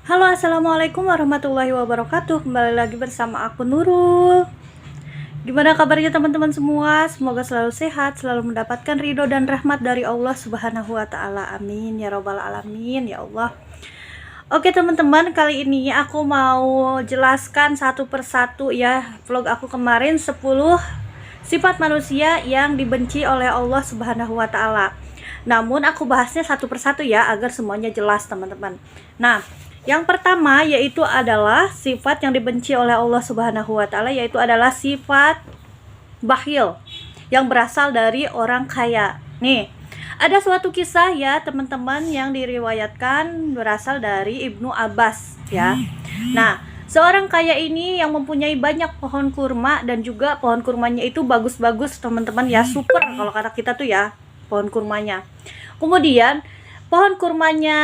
Halo, assalamualaikum warahmatullahi wabarakatuh. Kembali lagi bersama aku Nurul. Gimana kabarnya teman-teman semua? Semoga selalu sehat, selalu mendapatkan ridho dan rahmat dari Allah Subhanahu wa Ta'ala. Amin ya Robbal 'Alamin, ya Allah. Oke teman-teman, kali ini aku mau jelaskan satu persatu ya vlog aku kemarin 10 sifat manusia yang dibenci oleh Allah Subhanahu wa Ta'ala. Namun aku bahasnya satu persatu ya agar semuanya jelas teman-teman. Nah, yang pertama yaitu adalah sifat yang dibenci oleh Allah Subhanahu wa Ta'ala, yaitu adalah sifat bakhil yang berasal dari orang kaya. Nih, ada suatu kisah ya teman-teman yang diriwayatkan berasal dari Ibnu Abbas ya. Nah, seorang kaya ini yang mempunyai banyak pohon kurma dan juga pohon kurmanya itu bagus-bagus teman-teman ya, super kalau kata kita tuh ya, pohon kurmanya. Kemudian pohon kurmanya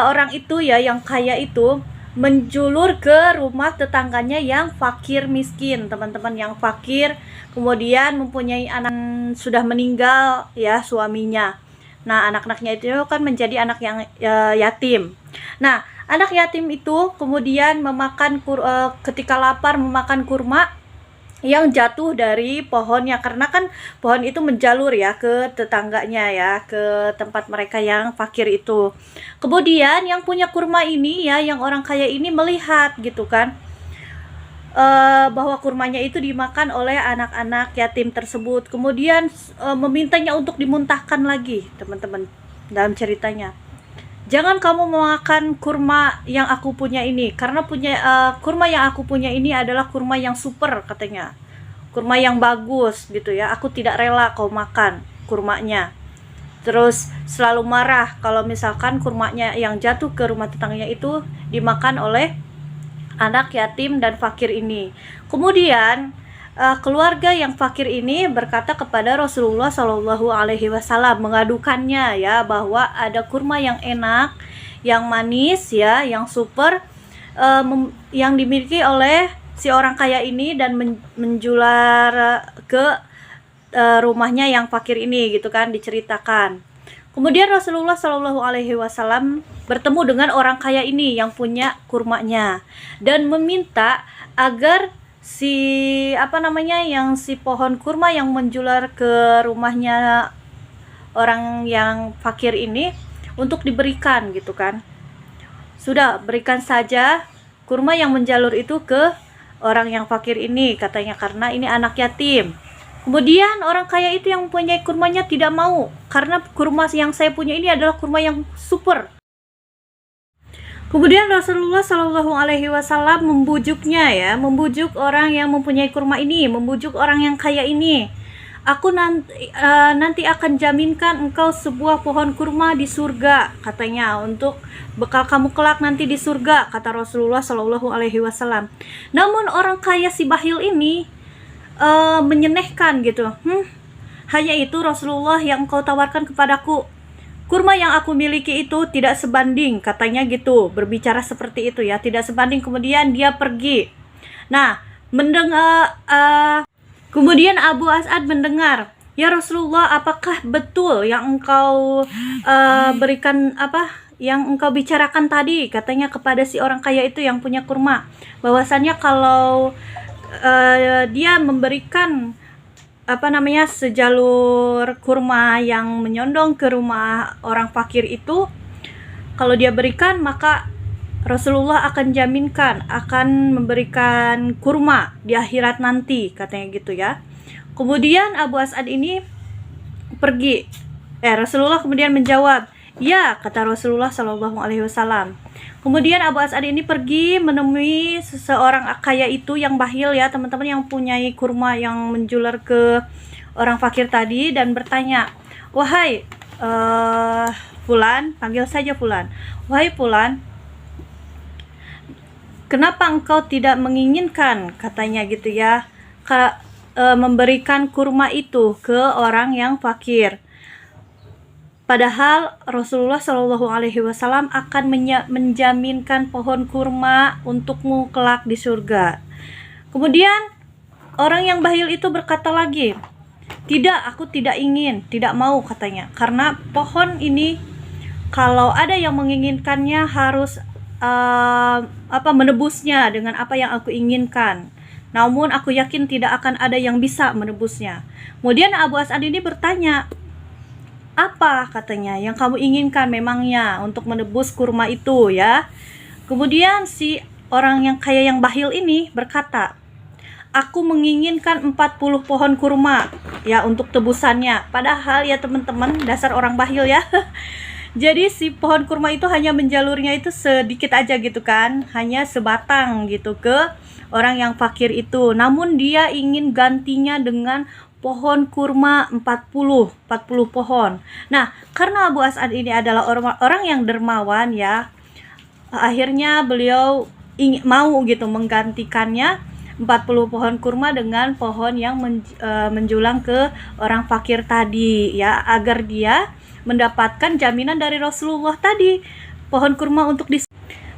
orang itu ya yang kaya itu menjulur ke rumah tetangganya yang fakir miskin teman-teman, yang fakir, kemudian mempunyai anak sudah meninggal ya suaminya. Nah, anak-anaknya itu kan menjadi anak yang yatim. Nah, anak yatim itu kemudian ketika lapar memakan kurma yang jatuh dari pohonnya, karena kan pohon itu menjalur ya ke tetangganya ya, ke tempat mereka yang fakir itu. Kemudian yang punya kurma ini ya, yang orang kaya ini melihat gitu kan, bahwa kurmanya itu dimakan oleh anak-anak yatim tersebut. Kemudian memintanya untuk dimuntahkan lagi teman-teman dalam ceritanya. Jangan kamu memakan kurma yang aku punya ini, karena kurma yang aku punya ini adalah kurma yang super katanya, kurma yang bagus gitu ya. Aku tidak rela kau makan kurmanya. Terus selalu marah kalau misalkan kurmanya yang jatuh ke rumah tetangganya itu dimakan oleh anak yatim dan fakir ini. Kemudian keluarga yang fakir ini berkata kepada Rasulullah Shallallahu Alaihi Wasallam, mengadukannya ya bahwa ada kurma yang enak, yang manis ya, yang super, yang dimiliki oleh si orang kaya ini dan menjular ke rumahnya yang fakir ini gitu kan, diceritakan. Kemudian Rasulullah Shallallahu Alaihi Wasallam bertemu dengan orang kaya ini yang punya kurmanya dan meminta agar si pohon kurma yang menjular ke rumahnya orang yang fakir ini untuk diberikan gitu kan. Sudah, berikan saja kurma yang menjalur itu ke orang yang fakir ini katanya, karena ini anak yatim. Kemudian orang kaya itu yang mempunyai kurmanya tidak mau, karena kurma yang saya punya ini adalah kurma yang super. Kemudian Rasulullah Shallallahu Alaihi Wasallam membujuknya ya, membujuk orang yang mempunyai kurma ini, membujuk orang yang kaya ini. Aku nanti akan jaminkan engkau sebuah pohon kurma di surga katanya, untuk bekal kamu kelak nanti di surga, kata Rasulullah Shallallahu Alaihi Wasallam. Namun orang kaya si bakhil ini menyenehkan gitu. Hanya itu Rasulullah yang engkau tawarkan kepadaku. Kurma yang aku miliki itu tidak sebanding katanya gitu, berbicara seperti itu ya, tidak sebanding. Kemudian dia pergi. Nah, kemudian Abu As'ad mendengar, ya Rasulullah, apakah betul yang engkau yang engkau bicarakan tadi katanya kepada si orang kaya itu yang punya kurma, bahwasannya kalau dia memberikan sejalur kurma yang menyondong ke rumah orang fakir itu, kalau dia berikan maka Rasulullah akan jaminkan akan memberikan kurma di akhirat nanti katanya gitu ya. Kemudian Abu As'ad ini pergi. Rasulullah kemudian menjawab, ya, kata Rasulullah Shallallahu Alaihi Wasallam. Kemudian Abu As'ad ini pergi menemui seseorang kaya itu yang bakhil ya teman-teman, yang punya kurma yang menjular ke orang fakir tadi, dan bertanya, wahai Fulan, panggil saja Fulan, wahai Fulan, kenapa engkau tidak menginginkan katanya gitu ya, memberikan kurma itu ke orang yang fakir? Padahal Rasulullah Shallallahu Alaihi Wasallam akan menjaminkan pohon kurma untukmu kelak di surga. Kemudian orang yang bakhil itu berkata lagi, tidak, aku tidak ingin, tidak mau katanya, karena pohon ini kalau ada yang menginginkannya harus menebusnya dengan apa yang aku inginkan. Namun aku yakin tidak akan ada yang bisa menebusnya. Kemudian Abu As'ad ini bertanya, apa katanya yang kamu inginkan memangnya untuk menebus kurma itu ya? Kemudian si orang yang kaya yang bakhil ini berkata, aku menginginkan 40 pohon kurma ya untuk tebusannya. Padahal ya teman-teman, dasar orang bakhil ya. Jadi si pohon kurma itu hanya menjalurnya itu sedikit aja gitu kan, hanya sebatang gitu ke orang yang fakir itu. Namun dia ingin gantinya dengan pohon kurma 40 pohon. Nah, karena Abu As'ad ini adalah orang yang dermawan ya, akhirnya beliau mau gitu menggantikannya 40 pohon kurma dengan pohon yang menjulang ke orang fakir tadi ya, agar dia mendapatkan jaminan dari Rasulullah tadi, pohon kurma untuk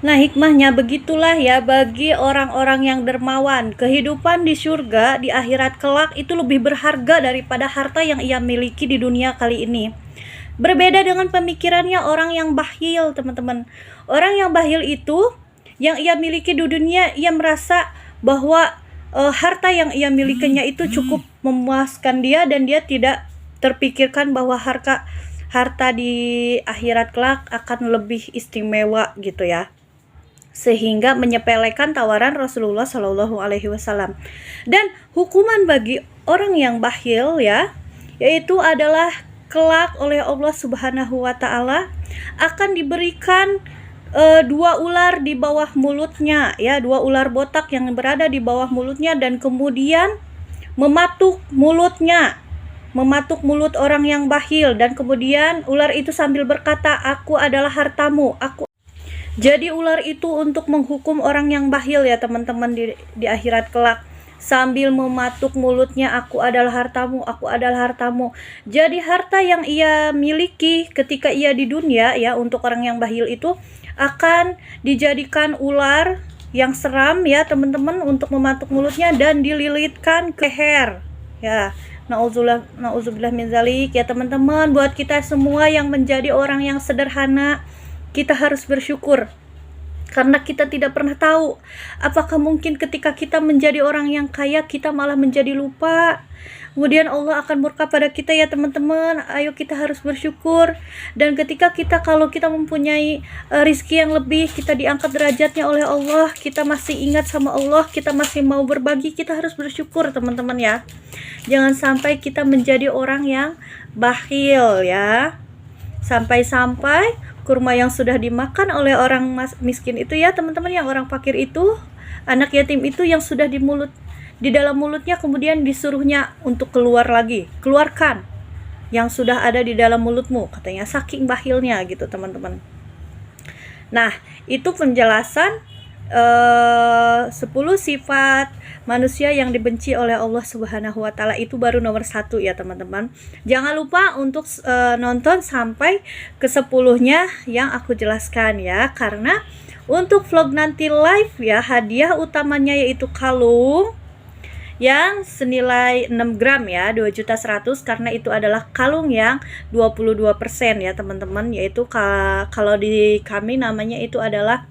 Nah, hikmahnya begitulah ya bagi orang-orang yang dermawan. Kehidupan di surga, di akhirat kelak itu lebih berharga daripada harta yang ia miliki di dunia kali ini. Berbeda dengan pemikirannya orang yang bakhil, teman-teman. Orang yang bakhil itu, yang ia miliki di dunia, ia merasa bahwa harta yang ia milikinya itu cukup memuaskan dia, dan dia tidak terpikirkan bahwa harta di akhirat kelak akan lebih istimewa gitu ya, sehingga menyepelekan tawaran Rasulullah Shallallahu Alaihi Wasallam. Dan hukuman bagi orang yang bakhil ya, yaitu adalah kelak oleh Allah Subhanahu Wa Taala akan diberikan 2 ular di bawah mulutnya ya, 2 ular botak yang berada di bawah mulutnya, dan kemudian mematuk mulut orang yang bakhil, dan kemudian ular itu sambil berkata, aku adalah hartamu, Jadi ular itu untuk menghukum orang yang bakhil ya teman-teman di akhirat kelak, sambil mematuk mulutnya, aku adalah hartamu, aku adalah hartamu. Jadi harta yang ia miliki ketika ia di dunia ya, untuk orang yang bakhil itu akan dijadikan ular yang seram ya teman-teman untuk mematuk mulutnya dan dililitkan ke leher ya. Nauzubillah min zalik ya teman-teman. Buat kita semua yang menjadi orang yang sederhana, kita harus bersyukur, karena kita tidak pernah tahu apakah mungkin ketika kita menjadi orang yang kaya kita malah menjadi lupa, kemudian Allah akan murka pada kita ya teman-teman. Ayo kita harus bersyukur, dan ketika kalau kita mempunyai rizki yang lebih, kita diangkat derajatnya oleh Allah, kita masih ingat sama Allah, kita masih mau berbagi, kita harus bersyukur teman-teman ya. Jangan sampai kita menjadi orang yang bakhil ya, sampai-sampai kurma yang sudah dimakan oleh orang miskin itu ya teman-teman, yang orang fakir itu, anak yatim itu, yang sudah di dalam mulutnya kemudian disuruhnya untuk keluar lagi, keluarkan yang sudah ada di dalam mulutmu, katanya, saking bakhilnya gitu teman-teman. Nah, itu penjelasan 10 sifat manusia yang dibenci oleh Allah Subhanahu Wa Taala, itu baru nomor 1 ya teman-teman. Jangan lupa untuk nonton sampai ke 10-nya yang aku jelaskan ya, karena untuk vlog nanti live ya, hadiah utamanya yaitu kalung yang senilai 6 gram ya, 2.100.000, karena itu adalah kalung yang 22% ya teman-teman, yaitu kalau di kami namanya itu adalah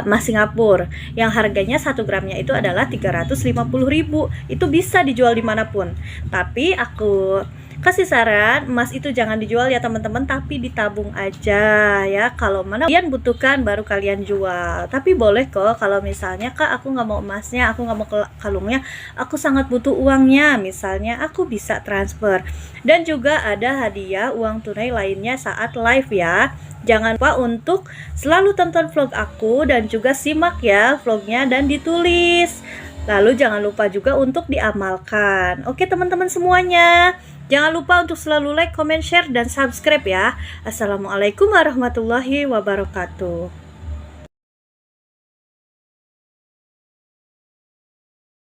emas Singapura, yang harganya 1 gramnya itu adalah 350.000. Itu bisa dijual dimanapun, tapi aku kasih saran, emas itu jangan dijual ya teman-teman, tapi ditabung aja ya. Kalau mana kalian butuhkan baru kalian jual. Tapi boleh kok kalau misalnya, kak aku nggak mau emasnya, aku nggak mau kalungnya, aku sangat butuh uangnya, misalnya aku bisa transfer. Dan juga ada hadiah uang tunai lainnya saat live ya. Jangan lupa untuk selalu tonton vlog aku dan juga simak ya vlognya dan ditulis. Lalu jangan lupa juga untuk diamalkan. Oke teman-teman semuanya, jangan lupa untuk selalu like, comment, share, dan subscribe ya. Assalamualaikum warahmatullahi wabarakatuh.